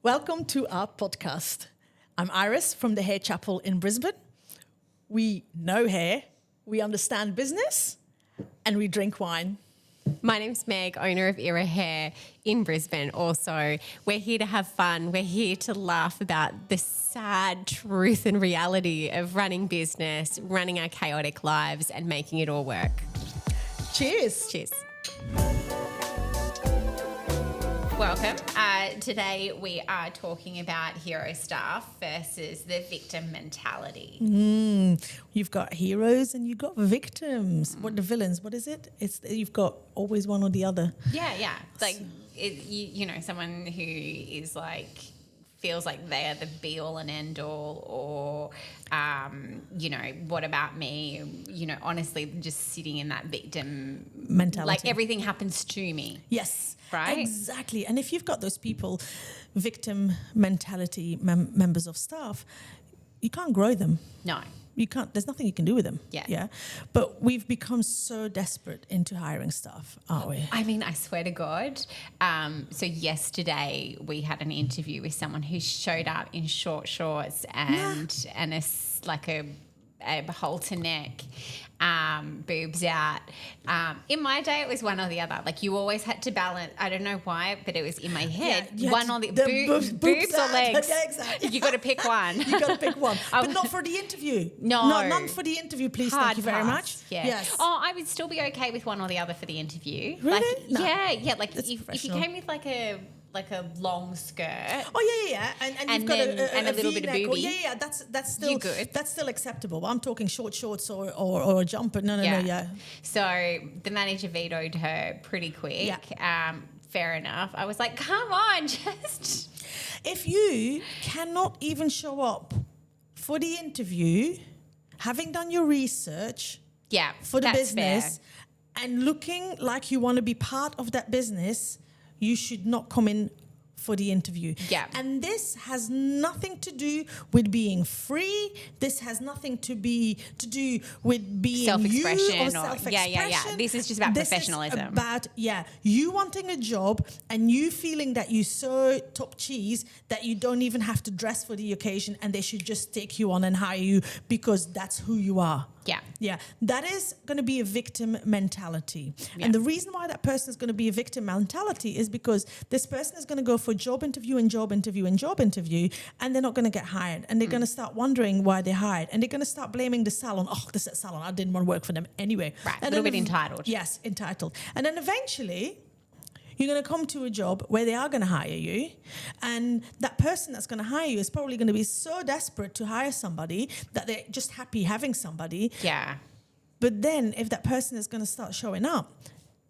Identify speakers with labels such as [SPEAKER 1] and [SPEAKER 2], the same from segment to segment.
[SPEAKER 1] Welcome to our podcast. I'm Iris from the Hair Chapel in Brisbane. We know hair, we understand business, and we drink wine.
[SPEAKER 2] My name's Meg, owner of Era Hair in Brisbane. Also, we're here to have fun. We're here to laugh about the sad truth and reality of running business, running our chaotic lives, and making it all work.
[SPEAKER 1] Cheers.
[SPEAKER 2] Cheers.
[SPEAKER 3] Welcome. Today we are talking about hero staff versus the victim mentality.
[SPEAKER 1] You've got heroes and you've got victims. What the villains? What is it? You've got always one or the other.
[SPEAKER 3] Yeah. Like, someone who is like, feels like they are the be all and end all, or, what about me? Honestly, just sitting in that victim
[SPEAKER 1] Mentality.
[SPEAKER 3] Like everything happens to me.
[SPEAKER 1] Yes.
[SPEAKER 3] Right?
[SPEAKER 1] Exactly. And if you've got those people, victim mentality members of staff, you can't grow them.
[SPEAKER 3] No.
[SPEAKER 1] You can't. There's nothing you can do with them.
[SPEAKER 3] Yeah.
[SPEAKER 1] But we've become so desperate into hiring staff, aren't we?
[SPEAKER 3] I mean, I swear to God. So yesterday we had an interview with someone who showed up in short shorts and a halter neck, boobs out. In my day, it was one or the other. Like you always had to balance. I don't know why, but it was in my head.
[SPEAKER 1] Yeah,
[SPEAKER 3] one or the boobs or
[SPEAKER 1] out.
[SPEAKER 3] legs.
[SPEAKER 1] Yeah, exactly.
[SPEAKER 3] You got to pick one.
[SPEAKER 1] You got to pick one, but not for the interview.
[SPEAKER 3] No.
[SPEAKER 1] None for the interview, please.
[SPEAKER 3] Hard
[SPEAKER 1] Thank you very
[SPEAKER 3] pass.
[SPEAKER 1] much.
[SPEAKER 3] Yeah.
[SPEAKER 1] Yes.
[SPEAKER 3] Oh, I would still be okay with one or the other for the interview.
[SPEAKER 1] Really?
[SPEAKER 3] Like,
[SPEAKER 1] No.
[SPEAKER 3] yeah. Like
[SPEAKER 1] That's
[SPEAKER 3] if you
[SPEAKER 1] professional.
[SPEAKER 3] came with like a long skirt.
[SPEAKER 1] Oh yeah. And you've got
[SPEAKER 3] a little bit of
[SPEAKER 1] V-neck.
[SPEAKER 3] boobie.
[SPEAKER 1] Yeah. That's still
[SPEAKER 3] You're good.
[SPEAKER 1] That's still acceptable. I'm talking short shorts or a jumper. No. Yeah.
[SPEAKER 3] So the manager vetoed her pretty quick. Fair enough. I was like, come on, just.
[SPEAKER 1] If you cannot even show up for the interview, having done your research for the
[SPEAKER 3] that's
[SPEAKER 1] business,
[SPEAKER 3] fair.
[SPEAKER 1] and looking like you want to be part of that business, you should not come in for the interview.
[SPEAKER 3] Yeah.
[SPEAKER 1] And this has nothing to do with being free. This has nothing to do with being
[SPEAKER 3] Self-expression
[SPEAKER 1] you or
[SPEAKER 3] or-
[SPEAKER 1] self-expression.
[SPEAKER 3] yeah. This is just about
[SPEAKER 1] This
[SPEAKER 3] professionalism.
[SPEAKER 1] Is about you wanting a job and you feeling that you're so top cheese that you don't even have to dress for the occasion and they should just take you on and hire you because that's who you are. Yeah, that is going to be a victim mentality.
[SPEAKER 3] Yeah.
[SPEAKER 1] And the reason why that person is going to be a victim mentality is because this person is going to go for job interview, and they're not going to get hired. And they're going to start wondering why they're hired. And they're going to start blaming the salon. Oh, this salon, I didn't want to work for them anyway.
[SPEAKER 3] Right,
[SPEAKER 1] And
[SPEAKER 3] a little
[SPEAKER 1] then
[SPEAKER 3] bit entitled.
[SPEAKER 1] Yes, entitled. And then eventually you're going to come to a job where they are going to hire you, and that person that's going to hire you is probably going to be so desperate to hire somebody that they're just happy having somebody.
[SPEAKER 3] Yeah.
[SPEAKER 1] But then if that person is going to start showing up,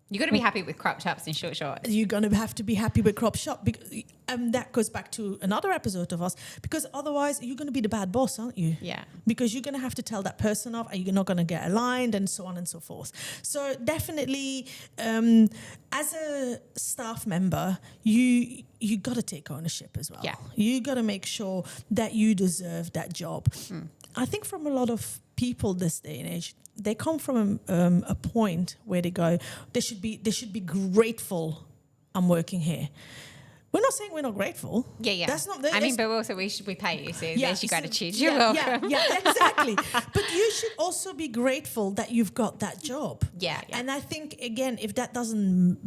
[SPEAKER 3] You got to be happy with crop tops and short shorts.
[SPEAKER 1] you're going to have to be happy with crop shop. And that goes back to another episode of us, because otherwise you're going to be the bad boss, aren't you?
[SPEAKER 3] Yeah.
[SPEAKER 1] Because you're going to have to tell that person off and you're not going to get aligned and so on and so forth. So definitely, as a staff member, you got to take ownership as well.
[SPEAKER 3] Yeah.
[SPEAKER 1] You got to make sure that you deserve that job. I think from a lot of people this day and age, they come from a point where they go, they should be grateful I'm working here. We're not saying we're not grateful.
[SPEAKER 3] Yeah.
[SPEAKER 1] That's not.
[SPEAKER 3] but also we pay you, so there's your gratitude. You're welcome.
[SPEAKER 1] Yeah, exactly. But you should also be grateful that you've got that job.
[SPEAKER 3] Yeah.
[SPEAKER 1] And I think, again, if that doesn't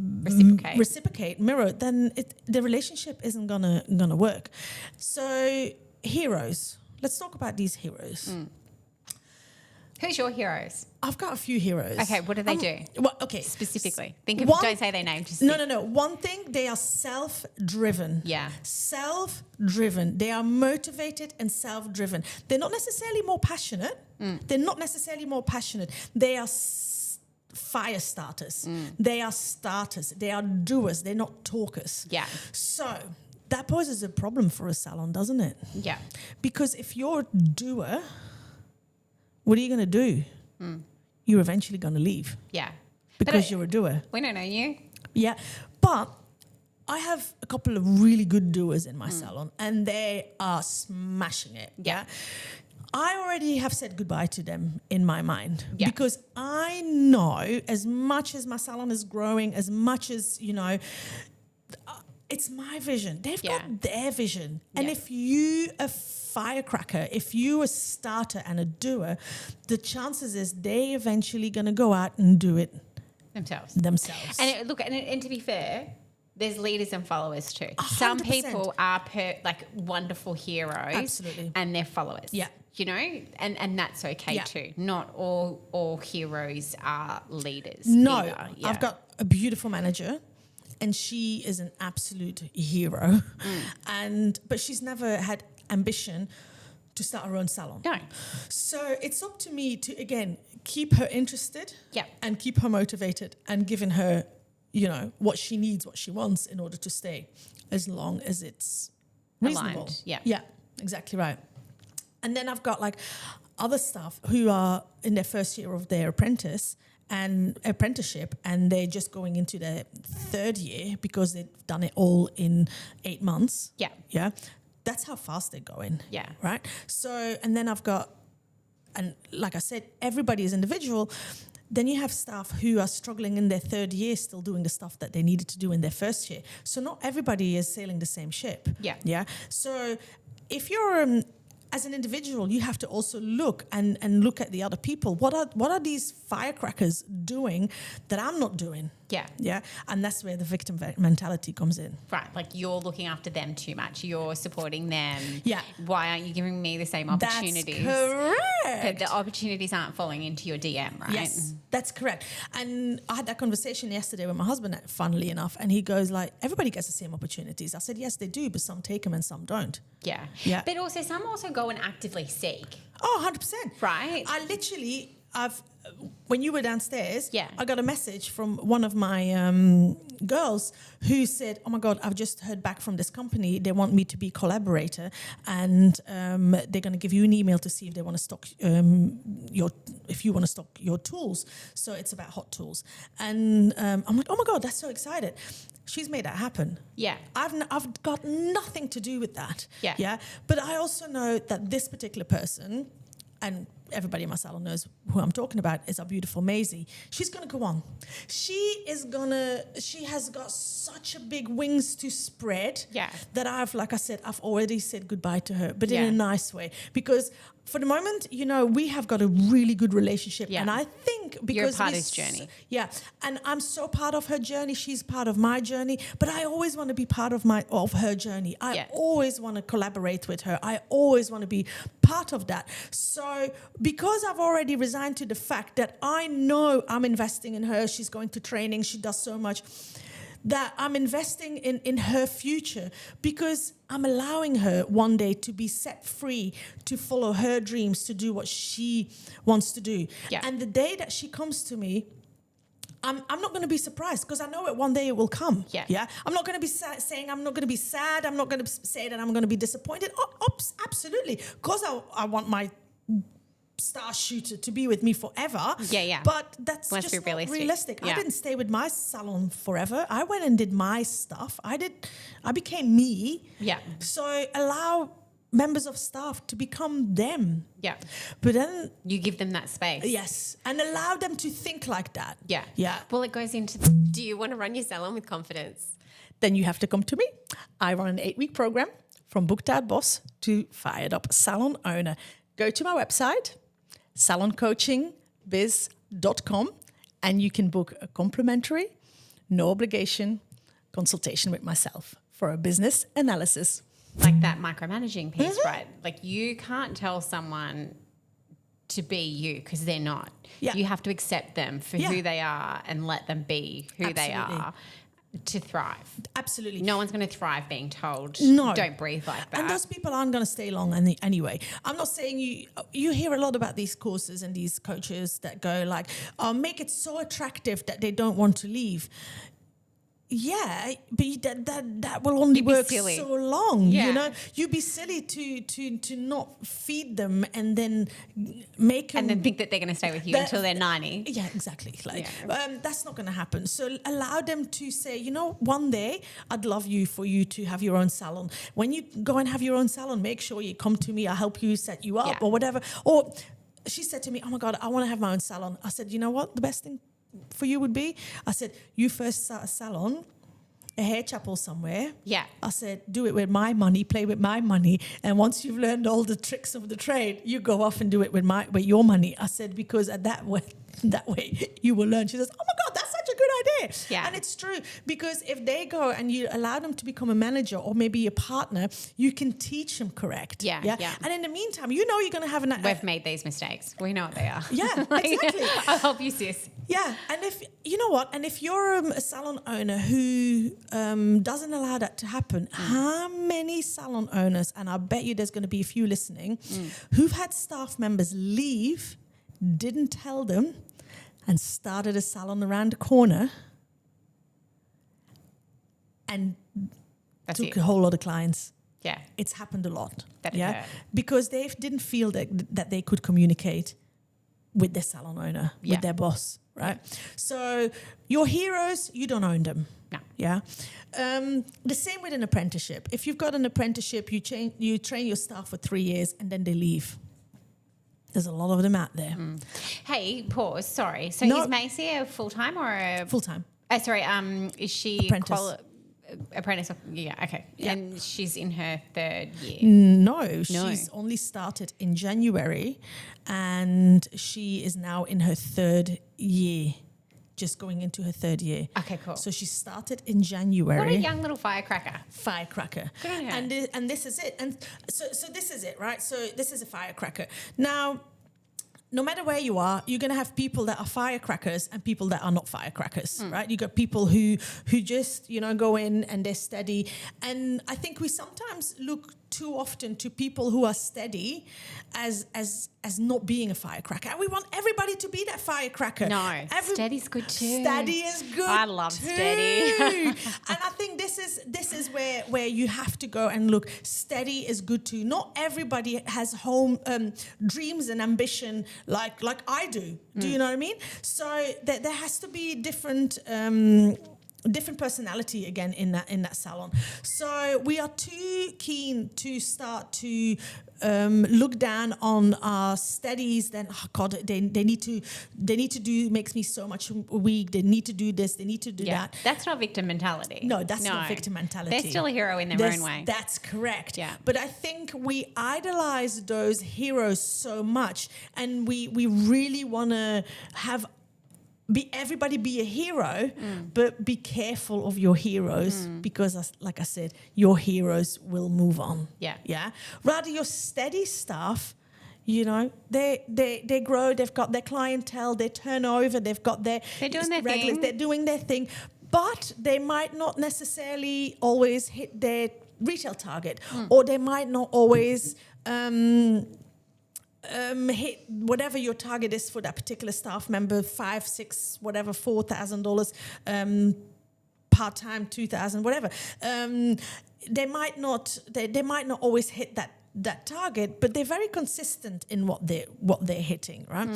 [SPEAKER 1] mirror, then the relationship isn't gonna work. So heroes. Let's talk about these heroes.
[SPEAKER 3] Who's your heroes?
[SPEAKER 1] I've got a few heroes.
[SPEAKER 3] Okay, what do they do?
[SPEAKER 1] Well, okay.
[SPEAKER 3] Specifically. Don't say their name. Just
[SPEAKER 1] No. One thing, they are self-driven.
[SPEAKER 3] Yeah.
[SPEAKER 1] Self-driven. They are motivated and self-driven. They're not necessarily more passionate. They are fire starters. They are starters. They are doers. They're not talkers.
[SPEAKER 3] Yeah.
[SPEAKER 1] So that poses a problem for a salon, doesn't it?
[SPEAKER 3] Yeah.
[SPEAKER 1] Because if you're a doer, what are you going to do? You're eventually going to leave.
[SPEAKER 3] Yeah.
[SPEAKER 1] Because you're a doer.
[SPEAKER 3] We don't know you.
[SPEAKER 1] Yeah. But I have a couple of really good doers in my salon and they are smashing it.
[SPEAKER 3] Yeah.
[SPEAKER 1] I already have said goodbye to them in my mind
[SPEAKER 3] because
[SPEAKER 1] I know as much as my salon is growing, as much as, It's my vision. They've
[SPEAKER 3] Yeah.
[SPEAKER 1] got their vision. And
[SPEAKER 3] Yeah.
[SPEAKER 1] if you a firecracker, if you a starter and a doer, the chances is they eventually going to go out and do it
[SPEAKER 3] themselves.
[SPEAKER 1] themselves.
[SPEAKER 3] And to be fair, there's leaders and followers too. Some
[SPEAKER 1] 100%.
[SPEAKER 3] people are wonderful heroes,
[SPEAKER 1] Absolutely.
[SPEAKER 3] and they're followers.
[SPEAKER 1] Yeah.
[SPEAKER 3] You know, and that's okay
[SPEAKER 1] Yeah.
[SPEAKER 3] too. Not all heroes are leaders.
[SPEAKER 1] No,
[SPEAKER 3] either. Yeah.
[SPEAKER 1] I've got a beautiful manager, and she is an absolute hero. But she's never had ambition to start her own salon.
[SPEAKER 3] No.
[SPEAKER 1] So it's up to me to again keep her interested,
[SPEAKER 3] Yeah.
[SPEAKER 1] and keep her motivated, and giving her, what she needs, what she wants in order to stay, as long as it's reasonable.
[SPEAKER 3] Aligned, yeah.
[SPEAKER 1] Yeah, exactly right. And then I've got like other staff who are in their first year of their apprenticeship, and they're just going into their third year because they've done it all in 8 months.
[SPEAKER 3] Yeah.
[SPEAKER 1] Yeah. That's how fast they're going.
[SPEAKER 3] Yeah.
[SPEAKER 1] Right. So, and then I've got, and like I said, everybody is individual. Then you have staff who are struggling in their third year, still doing the stuff that they needed to do in their first year. So not everybody is sailing the same ship.
[SPEAKER 3] Yeah.
[SPEAKER 1] Yeah. So if you're as an individual, you have to also look and look at the other people. What are these firecrackers doing that I'm not doing?
[SPEAKER 3] Yeah.
[SPEAKER 1] Yeah. And that's where the victim mentality comes in.
[SPEAKER 3] Right. Like you're looking after them too much. You're supporting them.
[SPEAKER 1] Yeah.
[SPEAKER 3] Why aren't you giving me the same opportunities?
[SPEAKER 1] That's correct.
[SPEAKER 3] But the opportunities aren't falling into your DM, right?
[SPEAKER 1] Yes, that's correct. And I had that conversation yesterday with my husband, funnily enough, and he goes like, everybody gets the same opportunities. I said, yes, they do, but some take them and some don't.
[SPEAKER 3] Yeah.
[SPEAKER 1] Yeah.
[SPEAKER 3] But also some also go and actively seek.
[SPEAKER 1] Oh, 100%.
[SPEAKER 3] Right.
[SPEAKER 1] When you were downstairs,
[SPEAKER 3] Yeah.
[SPEAKER 1] I got a message from one of my girls who said, oh my God, I've just heard back from this company. They want me to be collaborator, and they're going to give you an email to see if they want to stock if you want to stock your tools. So it's about hot tools. And I'm like, oh my God, that's so excited. She's made that happen.
[SPEAKER 3] Yeah.
[SPEAKER 1] I've got nothing to do with that.
[SPEAKER 3] Yeah.
[SPEAKER 1] Yeah. But I also know that this particular person, and everybody in my salon knows who I'm talking about, is our beautiful Maisie. She's going to go on. She has got such a big wings to spread.
[SPEAKER 3] Yeah.
[SPEAKER 1] That I've already said goodbye to her, but in
[SPEAKER 3] Yeah.
[SPEAKER 1] a nice way. Because for the moment, we have got a really good relationship.
[SPEAKER 3] Yeah.
[SPEAKER 1] And I think because
[SPEAKER 3] You're a part of
[SPEAKER 1] we
[SPEAKER 3] this journey.
[SPEAKER 1] Yeah, and I'm so part of her journey. She's part of my journey, but I always want to be part of her journey. I
[SPEAKER 3] Yeah.
[SPEAKER 1] always want to collaborate with her. I always want to be part of that. So because I've already resigned to the fact that I know I'm investing in her, she's going to training, she does so much, that I'm investing in her future, because I'm allowing her one day to be set free, to follow her dreams, to do what she wants to do.
[SPEAKER 3] Yeah.
[SPEAKER 1] And the day that she comes to me, I'm not going to be surprised, because I know it one day it will come.
[SPEAKER 3] Yeah.
[SPEAKER 1] Yeah. I'm not going to be saying I'm not going to be sad. I'm not going to say that I'm going to be disappointed. Absolutely. Because I want my star shooter to be with me forever.
[SPEAKER 3] Yeah, yeah.
[SPEAKER 1] But that's
[SPEAKER 3] Let's
[SPEAKER 1] just
[SPEAKER 3] be
[SPEAKER 1] not realistic.
[SPEAKER 3] Yeah.
[SPEAKER 1] I didn't stay with my salon forever. I went and did my stuff. I became me.
[SPEAKER 3] Yeah.
[SPEAKER 1] So allow members of staff to become them.
[SPEAKER 3] Yeah.
[SPEAKER 1] But then,
[SPEAKER 3] You give them that space.
[SPEAKER 1] yes, and allow them to think like that.
[SPEAKER 3] Yeah.
[SPEAKER 1] Yeah.
[SPEAKER 3] Well, it goes into
[SPEAKER 2] Do you want to run your salon with confidence?
[SPEAKER 1] Then you have to come to me. I run an 8-week program from booked out boss to fired up salon owner. Go to my website, saloncoachingbiz.com, and you can book a complimentary, no obligation consultation with myself for a business analysis.
[SPEAKER 3] like that micromanaging piece,
[SPEAKER 1] Mm-hmm.
[SPEAKER 3] right? Like you can't tell someone to be you because they're not.
[SPEAKER 1] Yeah.
[SPEAKER 3] You have to accept them for
[SPEAKER 1] Yeah.
[SPEAKER 3] who they are and let them be who they
[SPEAKER 1] Absolutely.
[SPEAKER 3] are to thrive.
[SPEAKER 1] Absolutely.
[SPEAKER 3] No one's going to thrive being told,
[SPEAKER 1] No.
[SPEAKER 3] don't breathe like that.
[SPEAKER 1] And those people aren't going to stay long anyway. I'm not saying you hear a lot about these courses and these coaches that go like, make it so attractive that they don't want to leave. Yeah, but that will only
[SPEAKER 3] You'd be
[SPEAKER 1] work
[SPEAKER 3] silly.
[SPEAKER 1] so long.
[SPEAKER 3] Yeah.
[SPEAKER 1] You know, you'd be silly to not feed them and then make them
[SPEAKER 3] and then think that they're going to stay with you
[SPEAKER 1] That-
[SPEAKER 3] until they're 90.
[SPEAKER 1] Yeah, exactly. Like
[SPEAKER 3] Yeah.
[SPEAKER 1] that's not going to happen. So allow them to say, one day I'd love for you to have your own salon. When you go and have your own salon, make sure you come to me. I'll help you set you up
[SPEAKER 3] Yeah.
[SPEAKER 1] or whatever. Or she said to me, "Oh my God, I want to have my own salon." I said, "You know what? The best thing for you would be," I said, "You first start a salon." a hair chapel somewhere.
[SPEAKER 3] Yeah.
[SPEAKER 1] I said, do it with my money, play with my money. And once you've learned all the tricks of the trade, you go off and do it with your money. I said, because that way you will learn. She says, oh my God, that's such a good idea.
[SPEAKER 3] Yeah.
[SPEAKER 1] And it's true, because if they go and you allow them to become a manager or maybe a partner, you can teach them correct.
[SPEAKER 3] Yeah.
[SPEAKER 1] And in the meantime, you're going to have
[SPEAKER 3] We've made these mistakes. We know what they are.
[SPEAKER 1] Yeah, exactly.
[SPEAKER 3] I'll help you, sis.
[SPEAKER 1] Yeah, and if you know what, and if you're a salon owner who doesn't allow that to happen, how many salon owners, and I bet you there's going to be a few listening, who've had staff members leave, didn't tell them, and started a salon around the corner, and took a whole lot of clients.
[SPEAKER 3] Yeah.
[SPEAKER 1] It's happened a lot.
[SPEAKER 3] That
[SPEAKER 1] yeah,
[SPEAKER 3] occurred.
[SPEAKER 1] because they didn't feel that they could communicate with their salon owner, with their boss, right? So your heroes, you don't own them.
[SPEAKER 3] No.
[SPEAKER 1] Yeah. The same with an apprenticeship. If you've got an apprenticeship, you train your staff for 3 years and then they leave. There's a lot of them out there.
[SPEAKER 3] Hey, pause. Sorry. So
[SPEAKER 1] No.
[SPEAKER 3] is Macy a full-time or a...
[SPEAKER 1] Full-time.
[SPEAKER 3] sorry, is she...
[SPEAKER 1] Apprentice.
[SPEAKER 3] Apprentice. Yeah, okay.
[SPEAKER 1] Yeah.
[SPEAKER 3] And she's in her 3rd year.
[SPEAKER 1] No, she's only started in January and she is now in her 3rd year, just going into her 3rd year.
[SPEAKER 3] Okay, cool.
[SPEAKER 1] So she started in January.
[SPEAKER 3] What a young little firecracker.
[SPEAKER 1] Firecracker.
[SPEAKER 3] Good on her.
[SPEAKER 1] And this is it. And so this is it, right? So this is a firecracker. Now, no matter where you are, you're going to have people that are firecrackers and people that are not firecrackers, right? You got people who just, go in and they're steady. And I think we sometimes look too often to people who are steady as not being a firecracker. And we want everybody to be that firecracker.
[SPEAKER 3] No, steady's good too.
[SPEAKER 1] Steady is good.
[SPEAKER 3] I love
[SPEAKER 1] too.
[SPEAKER 3] steady.
[SPEAKER 1] And I think this is where you have to go and look. Steady is good too. Not everybody has dreams and ambition like I do. Do you know what I mean? So there has to be different personality again in that salon. So we are too keen to start to look down on our steadies. Then they need to do, makes me so much weak. They need to do this. They need to do that.
[SPEAKER 3] That's not victim mentality.
[SPEAKER 1] No, that's not victim mentality.
[SPEAKER 3] They're still a hero in their own way.
[SPEAKER 1] That's correct.
[SPEAKER 3] Yeah.
[SPEAKER 1] But I think we idolize those heroes so much, and we really want to have everybody be a hero, but be careful of your heroes because, like I said, your heroes will move on.
[SPEAKER 3] Yeah.
[SPEAKER 1] Yeah. Rather, your steady staff, they grow. They've got their clientele, their turnover. They've got their
[SPEAKER 3] They're doing their
[SPEAKER 1] regulars.
[SPEAKER 3] thing.
[SPEAKER 1] They're doing their thing, but they might not necessarily always hit their retail target, or they might not always. Hit whatever your target is for that particular staff member, $5,000, $6,000, whatever, $4,000, part-time, $2,000, whatever. They might not always hit that target, but they're very consistent in what they're hitting, right?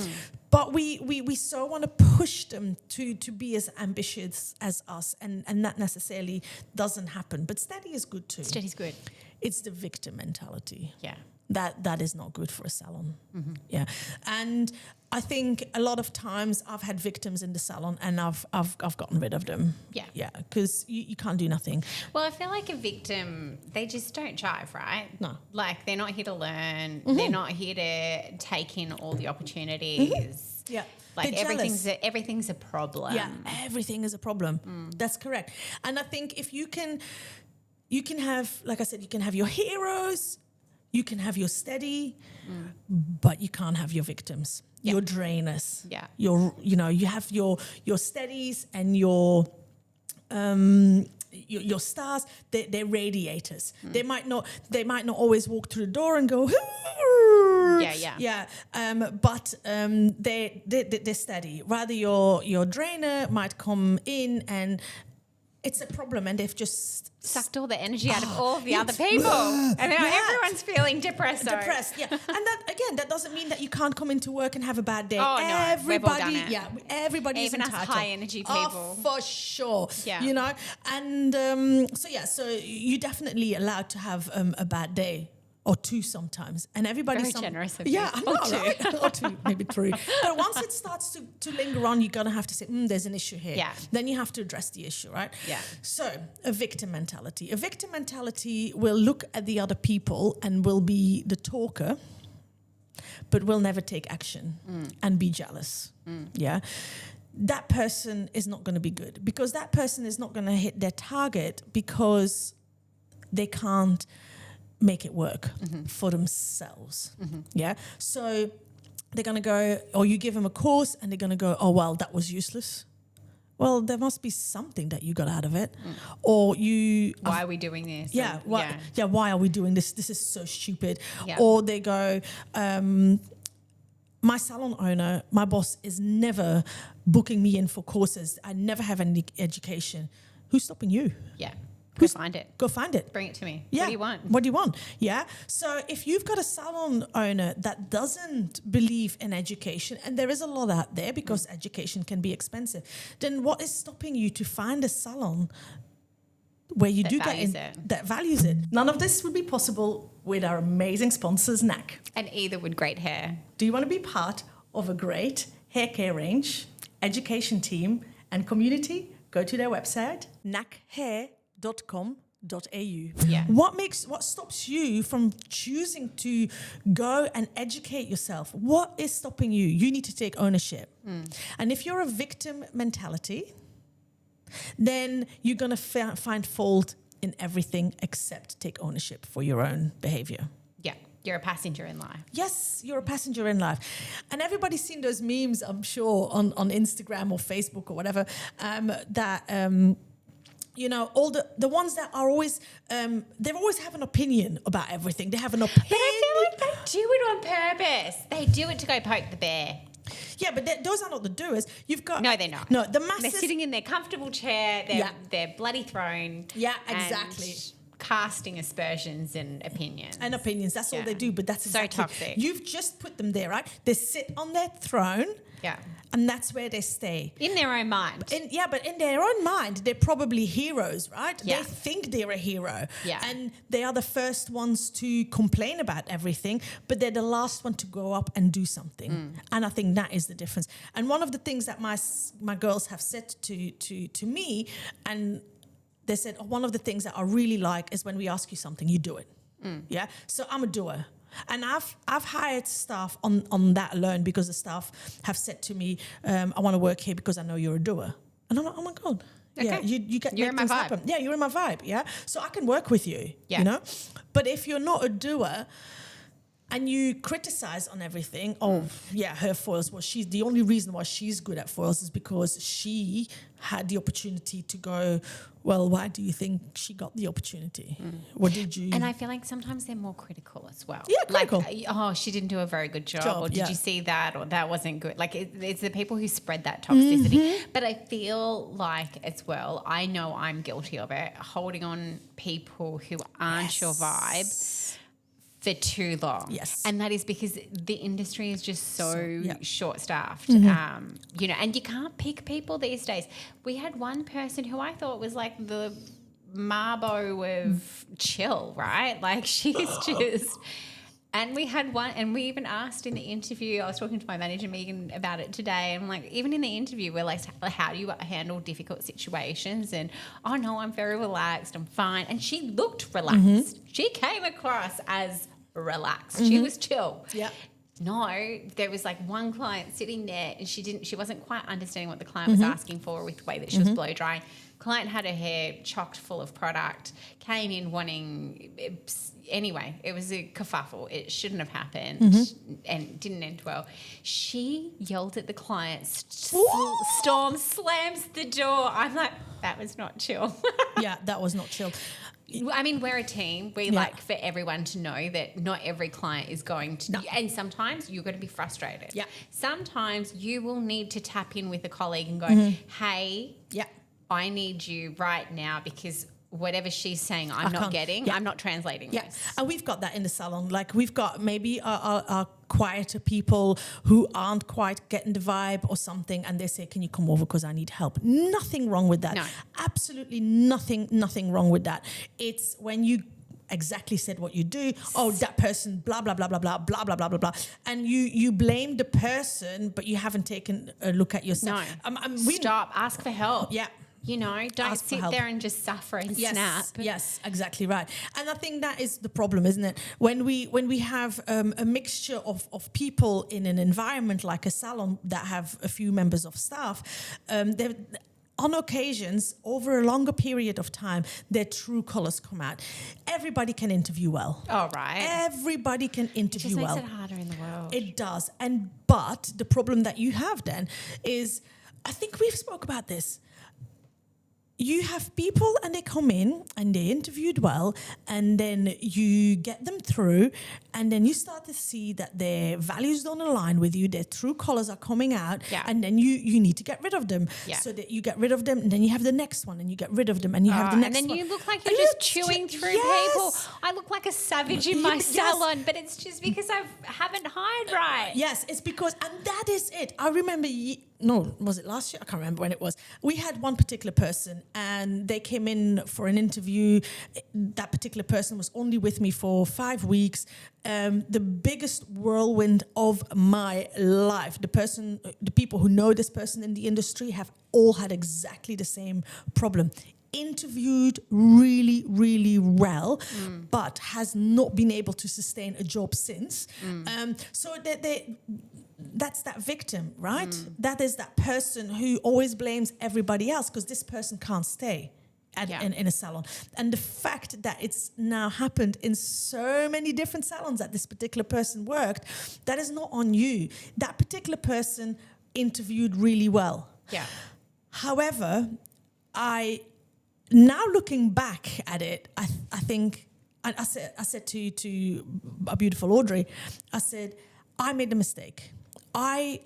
[SPEAKER 1] But we so want to push them to be as ambitious as us, and that necessarily doesn't happen. But steady is good too.
[SPEAKER 3] Steady's good.
[SPEAKER 1] It's the victim mentality.
[SPEAKER 3] Yeah.
[SPEAKER 1] That is not good for a salon. Yeah. And I think a lot of times I've had victims in the salon and I've gotten rid of them.
[SPEAKER 3] Yeah.
[SPEAKER 1] Yeah, because you can't do nothing.
[SPEAKER 3] Well, I feel like a victim, they just don't jive, right?
[SPEAKER 1] No.
[SPEAKER 3] Like, they're not here to learn. They're not here to take in all the opportunities.
[SPEAKER 1] Yeah.
[SPEAKER 3] Like,
[SPEAKER 1] They're jealous.
[SPEAKER 3] everything's a problem.
[SPEAKER 1] Yeah, everything is a problem. That's correct. And I think if you can have, like I said, you can have your heroes, you can have your steady, but you can't have your victims, your drainers.
[SPEAKER 3] Yeah.
[SPEAKER 1] You have your steadies and your stars. They're radiators. They might not always walk through the door and go.
[SPEAKER 3] Yeah.
[SPEAKER 1] But they're steady. Rather, your drainer might come in and it's a problem, and they've just
[SPEAKER 3] Sucked all the energy out of all of the other people. And now everyone's feeling depressed.
[SPEAKER 1] Depressed, yeah. And that doesn't mean that you can't come into work and have a bad day.
[SPEAKER 3] Oh, no. We've all done it.
[SPEAKER 1] Yeah, everybody is
[SPEAKER 3] Even us
[SPEAKER 1] entitled.
[SPEAKER 3] high energy people.
[SPEAKER 1] Oh, for sure.
[SPEAKER 3] Yeah.
[SPEAKER 1] And so you're definitely allowed to have a bad day. or 2 sometimes, and everybody
[SPEAKER 2] Very generous of you.
[SPEAKER 1] yeah, I know, right? Or 2, maybe 3. But once it starts to linger on, you're gonna have to say, there's an issue here.
[SPEAKER 3] Yeah.
[SPEAKER 1] Then you have to address the issue, right?
[SPEAKER 3] Yeah.
[SPEAKER 1] So a victim mentality. A victim mentality will look at the other people and will be the talker, but will never take action and be jealous. Yeah. That person is not going to be good, because that person is not going to hit their target because they can't make it work for themselves. Yeah. So they're going to go, or you give them a course and they're going to go, oh, well, that was useless. Well, there must be something that you got out of it. Or you...
[SPEAKER 3] Why are we doing this?
[SPEAKER 1] Yeah, why are we doing this? This is so stupid.
[SPEAKER 3] Yeah.
[SPEAKER 1] Or they go, my salon owner, my boss is never booking me in for courses. I never have any education. Who's stopping you?
[SPEAKER 3] Yeah. Go find it.
[SPEAKER 1] Go find it.
[SPEAKER 3] Bring it to me.
[SPEAKER 1] Yeah.
[SPEAKER 3] What do you want?
[SPEAKER 1] What do you want? Yeah. So if you've got a salon owner that doesn't believe in education, and there is a lot out there because education can be expensive, then what is stopping you to find a salon where you that values it? None of this would be possible with our amazing sponsors, NAC.
[SPEAKER 3] And either with great hair.
[SPEAKER 1] Do you want to be part of a great hair care range, education team, and community? Go to their website, nachair.com.au.
[SPEAKER 3] Yeah.
[SPEAKER 1] What stops you from choosing to go and educate yourself? What is stopping you? You need to take ownership. And if you're a victim mentality, then you're going to find fault in everything except take ownership for your own behavior.
[SPEAKER 3] Yeah. You're a passenger in life.
[SPEAKER 1] Yes, you're a passenger in life. And everybody's seen those memes, I'm sure, on Instagram or Facebook or whatever, you know, all the ones that are always, they always have an opinion about everything. They have an opinion.
[SPEAKER 3] But I feel like they do it on purpose. They do it to go poke the bear.
[SPEAKER 1] Yeah, but those are not the doers. You've got...
[SPEAKER 3] No, they're not.
[SPEAKER 1] No, the masses...
[SPEAKER 3] They're sitting in their comfortable chair, their bloody throne.
[SPEAKER 1] Yeah, exactly.
[SPEAKER 3] And casting aspersions and opinions.
[SPEAKER 1] And opinions, that's all they do, but that's exactly...
[SPEAKER 3] So toxic.
[SPEAKER 1] You've just put them there, right? They sit on their throne.
[SPEAKER 3] Yeah.
[SPEAKER 1] And that's where they stay.
[SPEAKER 3] In their own mind.
[SPEAKER 1] But in their own mind, they're probably heroes, right?
[SPEAKER 3] Yeah.
[SPEAKER 1] They think they're a hero.
[SPEAKER 3] Yeah.
[SPEAKER 1] And they are the first ones to complain about everything, but they're the last one to go up and do something. And I think that is the difference. And one of the things that my girls have said to me, and they said, one of the things that I really like is when we ask you something, you do it. Yeah. So I'm a doer. And I've hired staff on that alone because the staff have said to me, I want to work here because I know you're a doer. And I'm like, oh my God.
[SPEAKER 3] Okay.
[SPEAKER 1] Yeah, you get
[SPEAKER 3] You're in my
[SPEAKER 1] things
[SPEAKER 3] vibe.
[SPEAKER 1] happen. Yeah, you're in my vibe. Yeah. So I can work with you.
[SPEAKER 3] Yeah.
[SPEAKER 1] You know? But if you're not a doer and you criticize on everything, her foils, she's the only reason why she's good at foils is because she had the opportunity to go, well, why do you think she got the opportunity? What did you...
[SPEAKER 3] And I feel like sometimes they're more critical as well.
[SPEAKER 1] Yeah, critical.
[SPEAKER 3] Like, she didn't do a very good job, or did you see that, or that wasn't good. Like, it's the people who spread that toxicity. But I feel like as well, I know I'm guilty of it, holding on people who aren't your vibe for too long.
[SPEAKER 1] Yes.
[SPEAKER 3] And that is because the industry is just so short-staffed. And you can't pick people these days. We had one person who I thought was like the Marbo of chill, right? Like she's just... And we had one, and we even asked in the interview, I was talking to my manager, Megan, about it today. And like, even in the interview, we're like, how do you handle difficult situations? And, oh no, I'm very relaxed. I'm fine. And she looked relaxed. She came across as relaxed. She was chill.
[SPEAKER 1] Yeah.
[SPEAKER 3] No, there was like one client sitting there and she wasn't quite understanding what the client was asking for with the way that she was blow drying. Client had her hair chocked full of product, came in wanting... Anyway, it was a kerfuffle. It shouldn't have happened and didn't end well. She yelled at the client, storm slams the door. I'm like, that was not chill.
[SPEAKER 1] Yeah, that was not chill.
[SPEAKER 3] I mean, we're a team. We like for everyone to know that not every client is going to... And sometimes you're going to be frustrated.
[SPEAKER 1] Yeah.
[SPEAKER 3] Sometimes you will need to tap in with a colleague and go, hey...
[SPEAKER 1] Yeah.
[SPEAKER 3] I need you right now because whatever she's saying, I'm not getting. I'm not translating this.
[SPEAKER 1] And we've got that in the salon. Like we've got maybe our quieter people who aren't quite getting the vibe or something, and they say, can you come over because I need help? Nothing wrong with that.
[SPEAKER 3] No.
[SPEAKER 1] Absolutely nothing wrong with that. It's when you exactly said what you do. Oh, that person, blah, blah, blah, blah, blah, blah, blah, blah, blah, blah. And you blame the person, but you haven't taken a look at yourself.
[SPEAKER 3] No. Stop. Ask for help.
[SPEAKER 1] Yeah.
[SPEAKER 3] You know, don't
[SPEAKER 1] Ask for
[SPEAKER 3] sit
[SPEAKER 1] help.
[SPEAKER 3] there and just suffer and snap.
[SPEAKER 1] Yes, exactly right. And I think that is the problem, isn't it? When we have a mixture of people in an environment like a salon that have a few members of staff, on occasions, over a longer period of time, their true colours come out. Everybody can interview well.
[SPEAKER 3] Oh, right.
[SPEAKER 1] Everybody can
[SPEAKER 3] It
[SPEAKER 1] interview
[SPEAKER 3] just makes
[SPEAKER 1] well.
[SPEAKER 3] it harder in the world.
[SPEAKER 1] It does. But the problem that you have then is, I think we've spoke about this. You have people and they come in and they interviewed well, and then you get them through, and then you start to see that their values don't align with you, their true colours are coming out, and then you need to get rid of them.
[SPEAKER 3] Yeah.
[SPEAKER 1] So that you get rid of them, and then you have the next one, and you get rid of them, and you have the next
[SPEAKER 3] and then
[SPEAKER 1] one.
[SPEAKER 3] you look like you're just chewing through people. I look like a savage in my
[SPEAKER 1] Yes.
[SPEAKER 3] salon, but it's just because I haven't hired right.
[SPEAKER 1] Yes, it's because, and that is it. I remember, no, was it last year? I can't remember when it was. We had one particular person and they came in for an interview. That particular person was only with me for 5 weeks. The biggest whirlwind of my life. The people who know this person in the industry have all had exactly the same problem. Interviewed really, really well, but has not been able to sustain a job since. So that's that victim, right? That is that person who always blames everybody else because this person can't stay in a salon. And the fact that it's now happened in so many different salons that this particular person worked, that is not on you. That particular person interviewed really well.
[SPEAKER 3] Yeah.
[SPEAKER 1] However, now looking back at it, I think, I said to a beautiful Audrey, I said, I made a mistake. I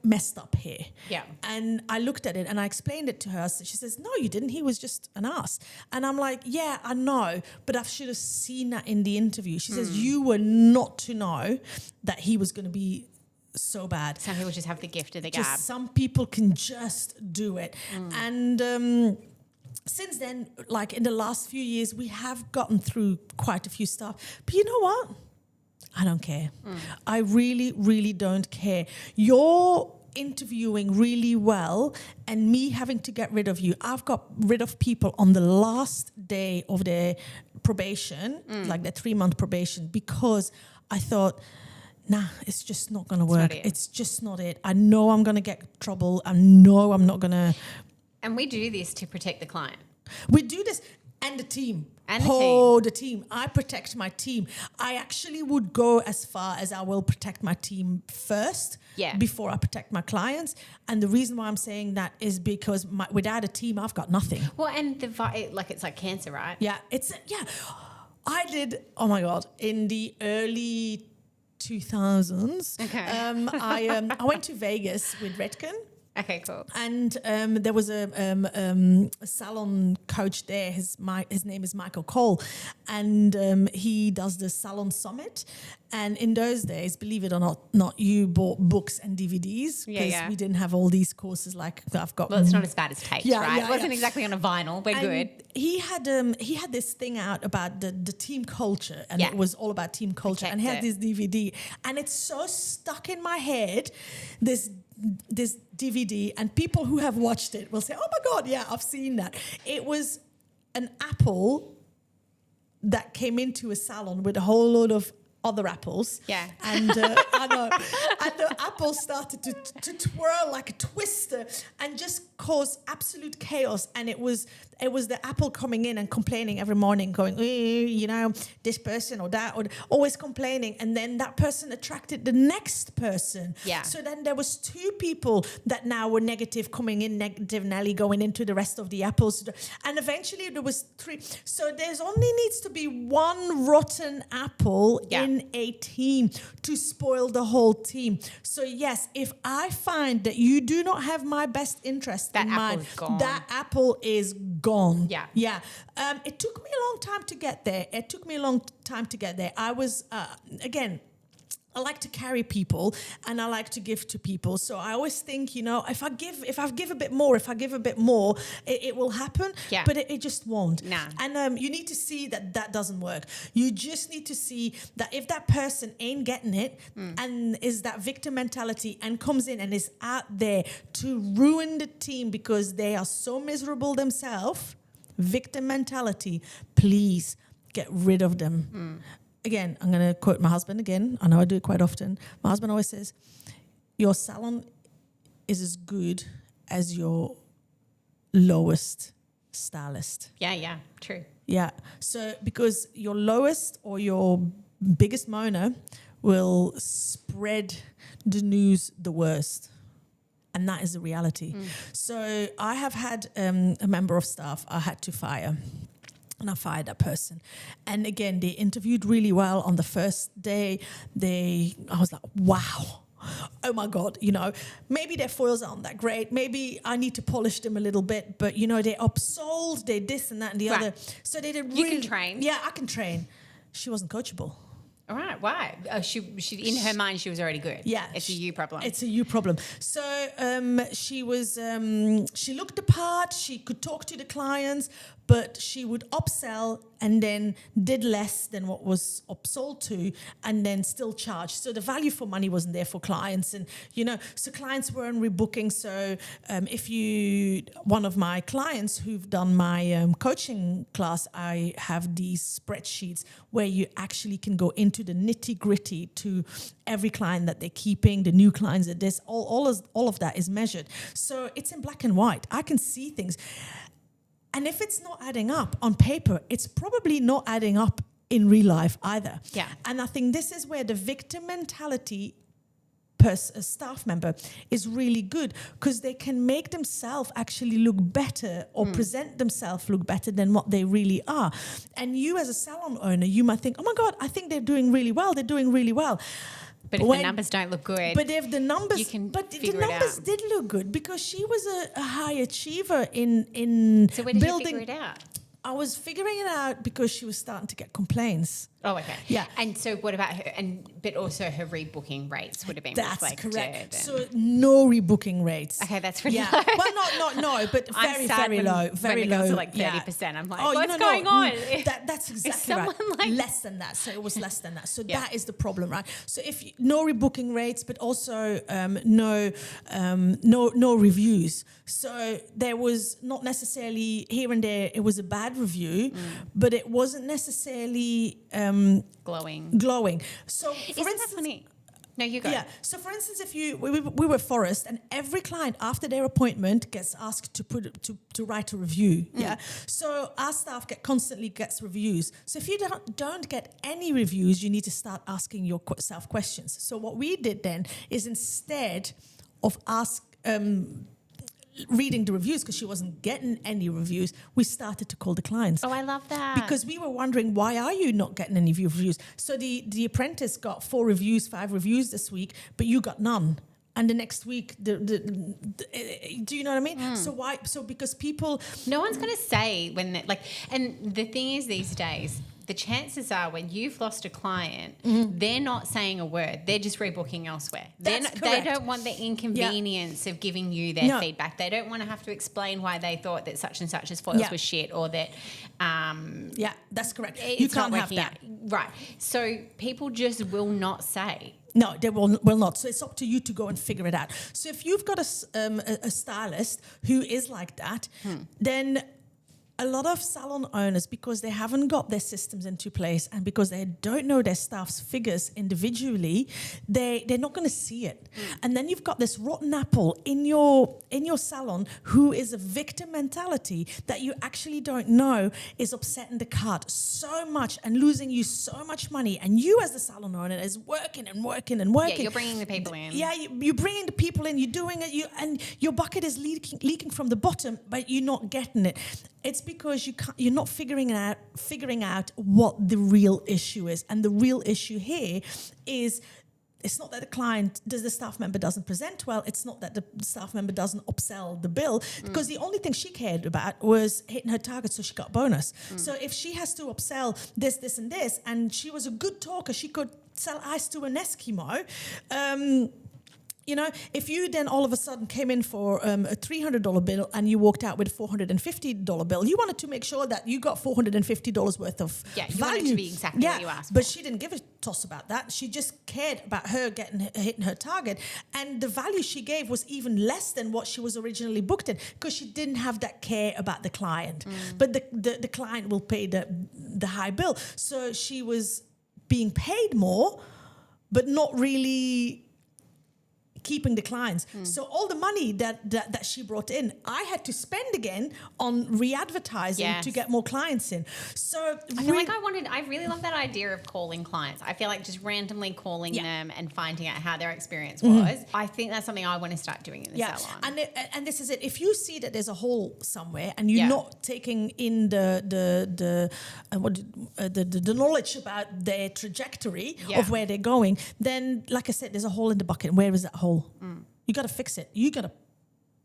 [SPEAKER 1] messed up here.
[SPEAKER 3] Yeah.
[SPEAKER 1] And I looked at it and I explained it to her. So she says, no, you didn't. He was just an ass. And I'm like, yeah, I know, but I should have seen that in the interview. She says, you were not to know that he was going to be so bad.
[SPEAKER 3] Some people just have the gift of the gab.
[SPEAKER 1] Some people can just do it. And since then, like in the last few years, we have gotten through quite a few stuff. But you know what? I don't care. I really, really don't care. You're interviewing really well and me having to get rid of you. I've got rid of people on the last day of their probation, like their 3-month probation, because I thought, nah, it's just not going to work. It's just not it. I know I'm going to get trouble. I know I'm not going to.
[SPEAKER 3] And we do this to protect the client.
[SPEAKER 1] We do this. And the team. The team. I protect my team. I actually would go as far as I will protect my team first before I protect my clients. And the reason why I'm saying that is because without a team, I've got nothing.
[SPEAKER 3] Well, and it's like cancer, right?
[SPEAKER 1] Yeah, I did, oh my God, in the early 2000s, I went to Vegas with Redken.
[SPEAKER 3] Okay, cool.
[SPEAKER 1] And there was a salon coach there. His name is Michael Cole, and he does the Salon Summit. And in those days, believe it or not, you bought books and DVDs because we didn't have all these courses like I've got.
[SPEAKER 3] Well, it's not as bad as tapes, right? It wasn't exactly on a vinyl. We're good.
[SPEAKER 1] He had this thing out about the team culture, and it was all about team culture. And he had this DVD, and it's so stuck in my head. This DVD, and people who have watched it will say, "Oh my God, yeah, I've seen that." It was an apple that came into a salon with a whole load of other apples.
[SPEAKER 3] Yeah.
[SPEAKER 1] And I know. And the apple started to twirl like a twister and just cause absolute chaos. And it was the apple coming in and complaining every morning, going, this person or that, or always complaining. And then that person attracted the next person.
[SPEAKER 3] Yeah.
[SPEAKER 1] So then there was 2 people that now were negative coming in, negative Nelly going into the rest of the apples. And eventually there was 3. So there's only needs to be 1 rotten apple in a team to spoil the whole team. So yes, if I find that you do not have my best interest in mind, that apple is gone. Yeah. It took me a long time to get there. I was, again, I like to carry people and I like to give to people. So I always think, if I give a bit more, it will happen.
[SPEAKER 3] Yeah.
[SPEAKER 1] But it just won't.
[SPEAKER 3] Nah.
[SPEAKER 1] And you need to see that doesn't work. You just need to see that if that person ain't getting it and is that victim mentality and comes in and is out there to ruin the team because they are so miserable themselves, victim mentality, please get rid of them. Again, I'm going to quote my husband again. I know I do it quite often. My husband always says, your salon is as good as your lowest stylist.
[SPEAKER 3] Yeah, true.
[SPEAKER 1] Yeah. So because your lowest or your biggest moaner will spread the news the worst. And that is the reality. So I have had a member of staff I had to fire. And I fired that person. And again, they interviewed really well on the first day. I was like, wow. Oh my God, maybe their foils aren't that great. Maybe I need to polish them a little bit. But, they upsold, they this and that and the other. So they did really...
[SPEAKER 3] You can train.
[SPEAKER 1] Yeah, I can train. She wasn't coachable.
[SPEAKER 3] All right, why? She in her mind she was already good.
[SPEAKER 1] Yeah,
[SPEAKER 3] it's a you problem.
[SPEAKER 1] It's a you problem. So she was. She looked the part. She could talk to the clients, but she would upsell and then did less than what was upsold to, and then still charge. So the value for money wasn't there for clients, and so clients weren't rebooking. So one of my clients who've done my coaching class, I have these spreadsheets where you actually can go into the nitty gritty to every client that they're keeping, the new clients at this, all of that is measured. So it's in black and white. I can see things. And if it's not adding up on paper, it's probably not adding up in real life either.
[SPEAKER 3] Yeah.
[SPEAKER 1] And I think this is where the victim mentality per staff member is really good, because they can make themselves actually look better or present themselves look better than what they really are. And you as a salon owner, you might think, oh my God, I think they're doing really well. They're doing really well.
[SPEAKER 3] But if the numbers don't look good,
[SPEAKER 1] but if the numbers,
[SPEAKER 3] you can
[SPEAKER 1] but
[SPEAKER 3] figure
[SPEAKER 1] the numbers
[SPEAKER 3] it out.
[SPEAKER 1] did look good because she was a high achiever in
[SPEAKER 3] So where did
[SPEAKER 1] building.
[SPEAKER 3] you figure it out?
[SPEAKER 1] I was figuring it out because she was starting to get complaints.
[SPEAKER 3] Oh, okay.
[SPEAKER 1] Yeah.
[SPEAKER 3] And so what about her? But also her rebooking rates would have been
[SPEAKER 1] That's
[SPEAKER 3] reflected.
[SPEAKER 1] correct. So no rebooking rates.
[SPEAKER 3] Okay, that's pretty
[SPEAKER 1] Yeah.
[SPEAKER 3] low.
[SPEAKER 1] Well, not no, but
[SPEAKER 3] I'm
[SPEAKER 1] very,
[SPEAKER 3] sad
[SPEAKER 1] very
[SPEAKER 3] when-
[SPEAKER 1] low.
[SPEAKER 3] when
[SPEAKER 1] Very
[SPEAKER 3] it
[SPEAKER 1] low.
[SPEAKER 3] goes to like
[SPEAKER 1] Yeah.
[SPEAKER 3] 30%. I'm like,
[SPEAKER 1] Oh,
[SPEAKER 3] what's going on?
[SPEAKER 1] That's exactly right.
[SPEAKER 3] someone like-
[SPEAKER 1] Less than that. So it was less than that. So
[SPEAKER 3] Yeah.
[SPEAKER 1] that is the problem, right? So no rebooking rates, but also no reviews. So there was not necessarily here and there. It was a bad review, but it wasn't necessarily
[SPEAKER 3] Glowing.
[SPEAKER 1] So
[SPEAKER 3] Isn't that funny? No, you go.
[SPEAKER 1] yeah. So, for instance, if we were Forest, and every client after their appointment gets asked to write a review. Yeah. So our staff constantly gets reviews. So if you don't get any reviews, you need to start asking yourself questions. So what we did then is, instead of reading the reviews, because she wasn't getting any reviews, we started to call the clients.
[SPEAKER 3] Oh, I love that.
[SPEAKER 1] Because we were wondering, why are you not getting any reviews? So the apprentice got 5 reviews this week, but you got none. And the next week, do you know what I mean? So why? So because people,
[SPEAKER 3] No one's going to say when and the thing is these days, the chances are when you've lost a client, they're not saying a word. They're just rebooking elsewhere.
[SPEAKER 1] That's
[SPEAKER 3] They
[SPEAKER 1] correct.
[SPEAKER 3] don't want the inconvenience of giving you their
[SPEAKER 1] No.
[SPEAKER 3] feedback. They don't want to have to explain why they thought that such and such's foils
[SPEAKER 1] Yeah.
[SPEAKER 3] was shit, or that
[SPEAKER 1] yeah, that's correct.
[SPEAKER 3] it's
[SPEAKER 1] You
[SPEAKER 3] not
[SPEAKER 1] can't have
[SPEAKER 3] working
[SPEAKER 1] that.
[SPEAKER 3] out. Right. So people just will not say.
[SPEAKER 1] No, they will not. So it's up to you to go and figure it out. So if you've got a stylist who is like that, then a lot of salon owners, because they haven't got their systems into place and because they don't know their staff's figures individually, they're not going to see it. And then you've got this rotten apple in your salon who is a victim mentality that you actually don't know is upsetting the cart so much and losing you so much money. And you as the salon owner is working and working and working.
[SPEAKER 3] Yeah, you're bringing the people in.
[SPEAKER 1] Yeah, you're bringing the people in, you're doing it, and your bucket is leaking from the bottom, but you're not getting it. It's because you're not figuring out what the real issue is. And the real issue here is, it's not that the staff member doesn't present well. It's not that the staff member doesn't upsell the bill, because the only thing she cared about was hitting her target, so she got a bonus. So if she has to upsell this, and this, and she was a good talker, she could sell ice to an Eskimo. You know, if you then all of a sudden came in for a $300 bill and you walked out with a $450 bill, you wanted to make sure that you got $450 worth of
[SPEAKER 3] you
[SPEAKER 1] value.
[SPEAKER 3] wanted to be exactly what you asked
[SPEAKER 1] But
[SPEAKER 3] for.
[SPEAKER 1] she didn't give a toss about that. She just cared about her hitting her target. And the value she gave was even less than what she was originally booked in, because she didn't have that care about the client. But the client will pay the high bill. So she was being paid more, but not really keeping the clients. So all the money that she brought in, I had to spend again on re-advertising
[SPEAKER 3] Yes.
[SPEAKER 1] to get more clients in. So
[SPEAKER 3] I feel like I really love that idea of calling clients. I feel like just randomly calling them and finding out how their experience was. I think that's something I want to start doing in the salon.
[SPEAKER 1] And this is it. If you see that there's a hole somewhere and you're
[SPEAKER 3] Yeah.
[SPEAKER 1] not taking in the knowledge about their trajectory of where they're going, then like I said, there's a hole in the bucket. Where is that hole? You got to fix it. You got to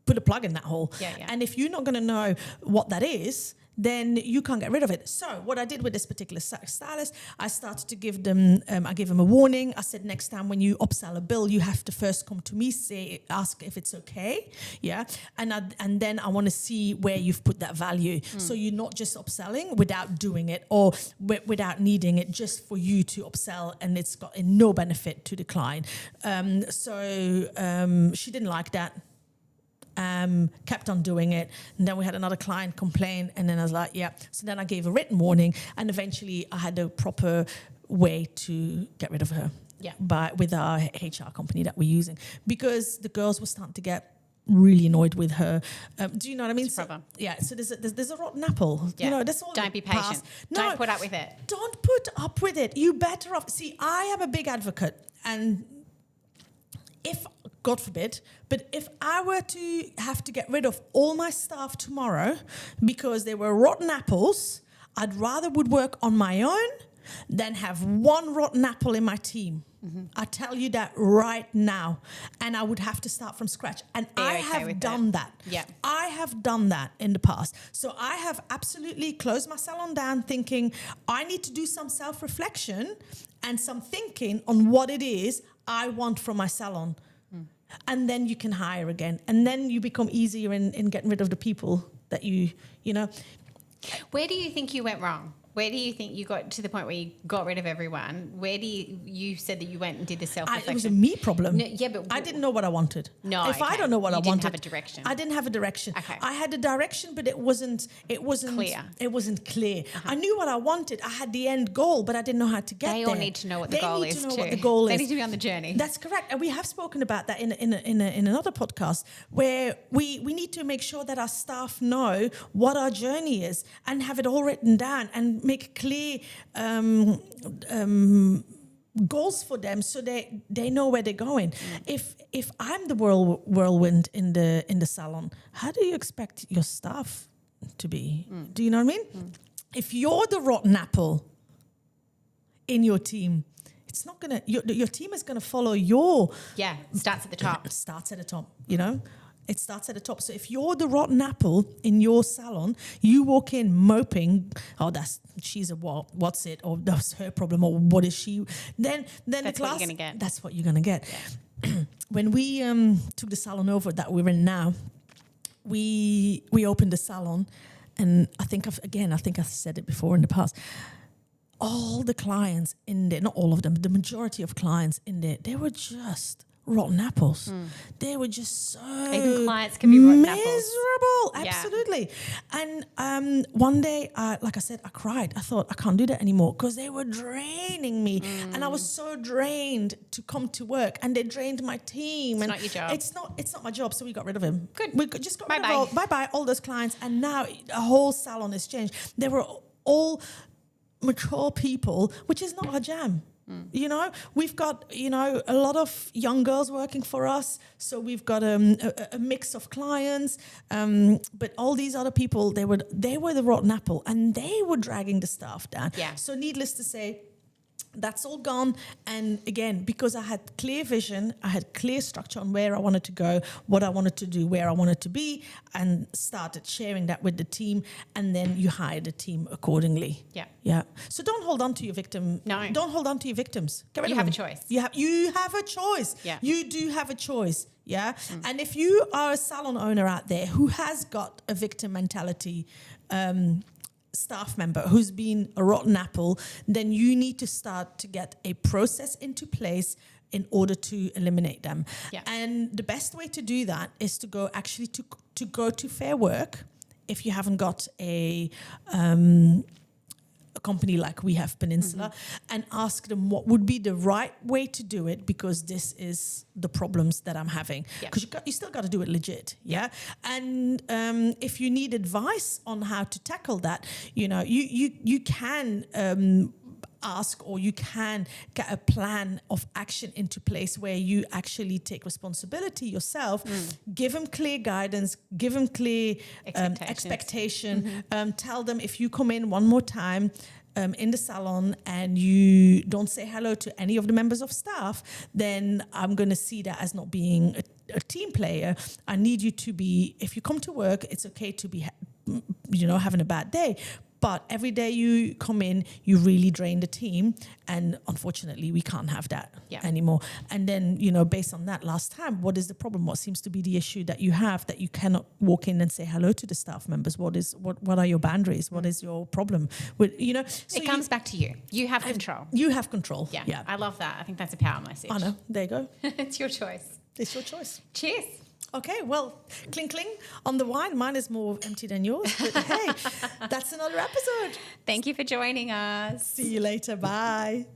[SPEAKER 1] put a plug in that hole.
[SPEAKER 3] Yeah.
[SPEAKER 1] And if you're not going to know what that is, then you can't get rid of it. So what I did with this particular stylist, I started to give them, I gave them a warning. I said, next time when you upsell a bill, you have to first come to me, ask if it's okay. Yeah. And then I want to see where you've put that value. So you're not just upselling without doing it, or without needing it, just for you to upsell, and it's got no benefit to the client. So she didn't like that. Kept on doing it, and then we had another client complain, and then I was like, yeah. So then I gave a written warning, and eventually I had a proper way to get rid of her.
[SPEAKER 3] Yeah.
[SPEAKER 1] With our HR company that we're using, because the girls were starting to get really annoyed with her. Do you know what I mean?
[SPEAKER 3] It's a problem.
[SPEAKER 1] Yeah. So there's a rotten apple.
[SPEAKER 3] Yeah.
[SPEAKER 1] You know, that's all.
[SPEAKER 3] Don't be patient.
[SPEAKER 1] past.
[SPEAKER 3] Don't put up with it.
[SPEAKER 1] Don't put up with it. You better off. See, I am a big advocate, and if, God forbid, but if I were to have to get rid of all my staff tomorrow because they were rotten apples, I'd rather would work on my own than have one rotten apple in my team. I tell you that right now. And I would have to start from scratch. And I have done that.
[SPEAKER 3] Yeah.
[SPEAKER 1] I have done that in the past. So I have absolutely closed my salon down thinking I need to do some self-reflection and some thinking on what it is I want from my salon. And then you can hire again. And then you become easier in getting rid of the people that you know.
[SPEAKER 3] Where do you think you went wrong? Where do you think you got to the point where you got rid of everyone? Where do you said that you went and did the self-reflection?
[SPEAKER 1] It was a me problem.
[SPEAKER 3] No, yeah, but
[SPEAKER 1] I didn't know what I wanted.
[SPEAKER 3] No,
[SPEAKER 1] if I don't know what I
[SPEAKER 3] You
[SPEAKER 1] wanted,
[SPEAKER 3] didn't have a direction.
[SPEAKER 1] I didn't have a direction.
[SPEAKER 3] Okay.
[SPEAKER 1] I had a direction, but it wasn't
[SPEAKER 3] Clear.
[SPEAKER 1] It wasn't clear. I knew what I wanted. I had the end goal, but I didn't know how to get there.
[SPEAKER 3] They all need to know what the goal is
[SPEAKER 1] They need to know
[SPEAKER 3] too.
[SPEAKER 1] what the goal
[SPEAKER 3] They
[SPEAKER 1] is.
[SPEAKER 3] need to be on the journey.
[SPEAKER 1] That's correct, and we have spoken about that in another podcast, where we need to make sure that our staff know what our journey is and have it all written down and make clear goals for them, so they know where they're going. If I'm the whirlwind in the salon, how do you expect your staff to be? Do you know what I mean? If you're the rotten apple in your team, it's not gonna. Your team is gonna follow your.
[SPEAKER 3] Yeah, starts at the top.
[SPEAKER 1] Starts at the top. You know. It starts at the top. So if you're the rotten apple in your salon, you walk in moping, oh, she's a what? What's it? Or that's her problem? Or what is she? Then
[SPEAKER 3] That's
[SPEAKER 1] the class.
[SPEAKER 3] what you're gonna get.
[SPEAKER 1] That's what you're gonna get. Yeah. When we took the salon over that we're in now, we opened the salon, and I think I've said it before in the past. All the clients in there, not all of them, but the majority of clients in there, they were just rotten apples. They were just so
[SPEAKER 3] Even clients can be rotten apples.
[SPEAKER 1] miserable.
[SPEAKER 3] Yeah.
[SPEAKER 1] Absolutely. And one day, like I said, I cried. I thought I can't do that anymore because they were draining me, and I was so drained to come to work, and they drained my team.
[SPEAKER 3] It's not your job.
[SPEAKER 1] It's not my job. So we got rid of him.
[SPEAKER 3] Good.
[SPEAKER 1] We just got rid
[SPEAKER 3] Bye-bye.
[SPEAKER 1] of bye all those clients, and now the whole salon has changed. They were all mature people, which is not our jam. You know, we've got, a lot of young girls working for us. So we've got a mix of clients. But all these other people, they were the rotten apple, and they were dragging the staff down.
[SPEAKER 3] Yeah.
[SPEAKER 1] So needless to say, That's all gone. And again, because I had clear vision, I had clear structure on where I wanted to go, what I wanted to do, where I wanted to be, and started sharing that with the team. And then you hired a team accordingly.
[SPEAKER 3] Yeah.
[SPEAKER 1] Yeah. So don't hold on to your victim.
[SPEAKER 3] No.
[SPEAKER 1] Don't hold on to your victims. Get rid
[SPEAKER 3] You
[SPEAKER 1] of
[SPEAKER 3] have a
[SPEAKER 1] them.
[SPEAKER 3] choice.
[SPEAKER 1] You have a choice.
[SPEAKER 3] Yeah.
[SPEAKER 1] You do have a choice. Yeah. And if you are a salon owner out there who has got a victim mentality, staff member who's been a rotten apple, then you need to start to get a process into place in order to eliminate them.
[SPEAKER 3] Yeah.
[SPEAKER 1] And the best way to do that is to go actually to go to Fair Work if you haven't got a company like we have, Peninsula, and ask them what would be the right way to do it, because this is the problems that I'm having.
[SPEAKER 3] Yeah.
[SPEAKER 1] Because you still got to do it legit, yeah. And if you need advice on how to tackle that, you can ask, or you can get a plan of action into place where you actually take responsibility yourself, give them clear guidance, give them clear expectation, tell them if you come in one more time in the salon and you don't say hello to any of the members of staff, then I'm going to see that as not being a team player. I need you to be, if you come to work, it's okay to be having a bad day. But every day you come in, you really drain the team. And unfortunately, we can't have that anymore. And then, based on that last time, what is the problem? What seems to be the issue that you have, that you cannot walk in and say hello to the staff members? What are your boundaries? What is your problem? So
[SPEAKER 3] it comes back to you. You have control.
[SPEAKER 1] You have control.
[SPEAKER 3] Yeah. I love that. I think that's a power message.
[SPEAKER 1] I know. There you go.
[SPEAKER 3] It's your choice.
[SPEAKER 1] It's your choice.
[SPEAKER 3] Cheers.
[SPEAKER 1] Okay, well, cling, cling on the wine. Mine is more empty than yours. But hey, that's another episode.
[SPEAKER 3] Thank you for joining us.
[SPEAKER 1] See you later. Bye.